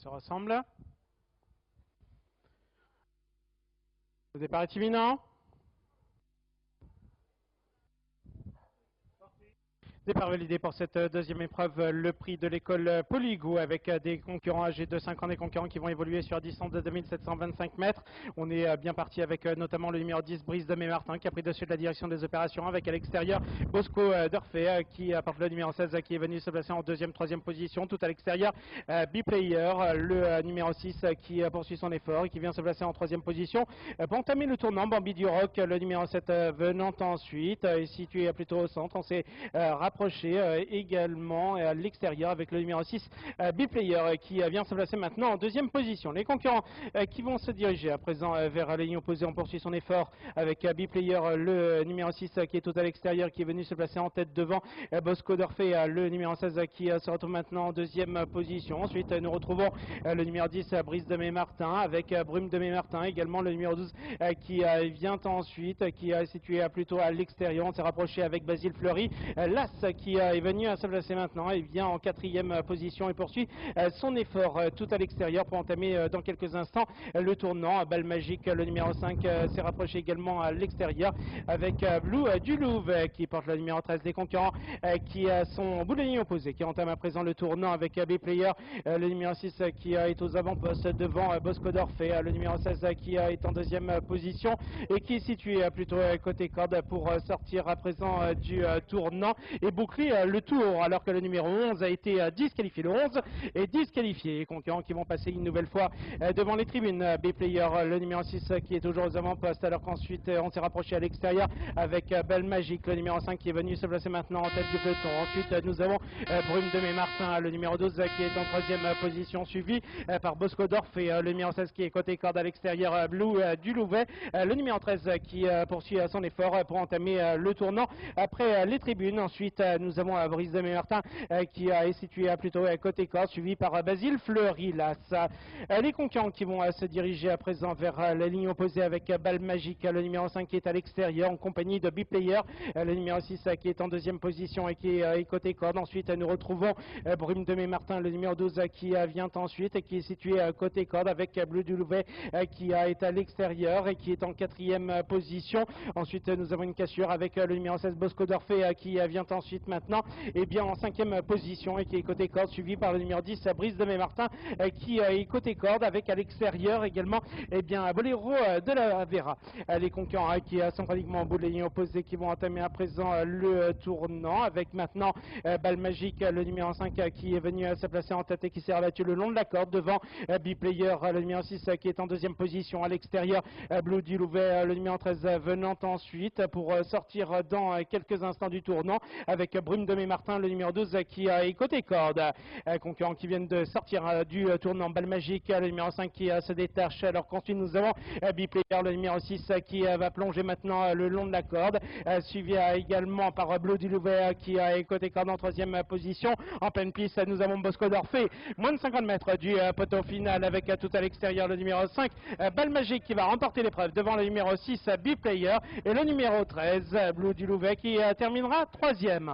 se rassemble. Le départ est imminent. Départ validé pour cette deuxième épreuve, le prix de l'école Poligou avec des concurrents âgés de 5 ans, des concurrents qui vont évoluer sur distance de 2725 mètres. On est bien parti avec notamment le numéro 10, Brice de Martin, qui a pris dessus de la direction des opérations, avec à l'extérieur Bosco Dorfé qui apporte le numéro 16 qui est venu se placer en deuxième, troisième position. Tout à l'extérieur, B-Player, le numéro 6 qui poursuit son effort et qui vient se placer en troisième position. Pour entamer le tournant, Bambi du Rock, le numéro 7 venant ensuite, est situé plutôt au centre. On s'est rapproché également à l'extérieur avec le numéro 6 B-Player qui vient se placer maintenant en deuxième position. Les concurrents qui vont se diriger à présent vers la ligne opposée, on poursuit son effort avec B-Player, le numéro 6 qui est tout à l'extérieur, qui est venu se placer en tête devant Bosco Dorfé, le numéro 16 qui se retrouve maintenant en deuxième position. Ensuite nous retrouvons le numéro 10 Brice de Martin avec Brume de Martin, également le numéro 12 qui vient ensuite, qui est situé plutôt à l'extérieur. On s'est rapproché avec Basile Fleury, l'As qui est venu à se placer maintenant et vient en quatrième position et poursuit son effort tout à l'extérieur pour entamer dans quelques instants le tournant. Balle magique, le numéro 5 s'est rapproché également à l'extérieur avec Blue du Louvre qui porte le numéro 13 des concurrents qui sont au bout de la ligne opposée, qui entame à présent le tournant avec B-Player, le numéro 6 qui est aux avant-postes devant Bosco Dorfé, le numéro 16 qui est en deuxième position et qui est situé plutôt côté corde pour sortir à présent du tournant et boucler le tour, alors que le numéro 11 a été disqualifié. Le 11 est disqualifié. Les concurrents qui vont passer une nouvelle fois devant les tribunes. B-Player, le numéro 6 qui est toujours aux avant-postes, alors qu'ensuite on s'est rapproché à l'extérieur avec Belle Magique, le numéro 5 qui est venu se placer maintenant en tête du peloton. Ensuite nous avons Brume de Martin, le numéro 12 qui est en troisième position, suivi par Bosco Dorfé, le numéro 16 qui est côté corde à l'extérieur, Blue du Louvet, le numéro 13 qui poursuit son effort pour entamer le tournant après les tribunes. Ensuite nous avons Brice de Martin qui est situé plutôt côté corde, suivi par Basile Fleury. Les concurrents qui vont se diriger à présent vers la ligne opposée avec Balle Magique, le numéro 5 qui est à l'extérieur en compagnie de B-Player, le numéro 6 qui est en deuxième position et qui est côté corde. Ensuite nous retrouvons Brume de Martin, le numéro 12 qui vient ensuite et qui est situé côté corde avec Bleu du Louvet qui est à l'extérieur et qui est en quatrième position. Ensuite nous avons une cassure avec le numéro 16 Bosco Dorfé qui vient ensuite maintenant et bien en cinquième position et qui est côté corde, suivi par le numéro 10 Brice de Martin qui est côté corde avec à l'extérieur également et bien Boléro de la Vera. Les concurrents qui sont pratiquement au bout de la ligne opposée, qui vont entamer à présent le tournant avec maintenant Balle Magique, le numéro 5 qui est venu se placer en tête et qui s'est rabattu le long de la corde devant B-Player, le numéro 6 qui est en deuxième position à l'extérieur, Blue du Louvet, le numéro 13 venant ensuite pour sortir dans quelques instants du tournant avec Brume de Martin, le numéro 12 qui est côté corde. Concurrents qui viennent de sortir du tournant. Balle Magique, le numéro 5 qui se détache, alors qu'ensuite nous avons B-Player, le numéro 6 qui va plonger maintenant le long de la corde, suivi également par Bleu du Louvet qui est côté corde en troisième position. En pleine piste nous avons Bosco Dorfé, moins de 50 mètres du poteau final avec tout à l'extérieur le numéro 5 Balle Magique qui va remporter l'épreuve devant le numéro 6 B-Player et le numéro 13 Bleu du Louvet qui terminera troisième.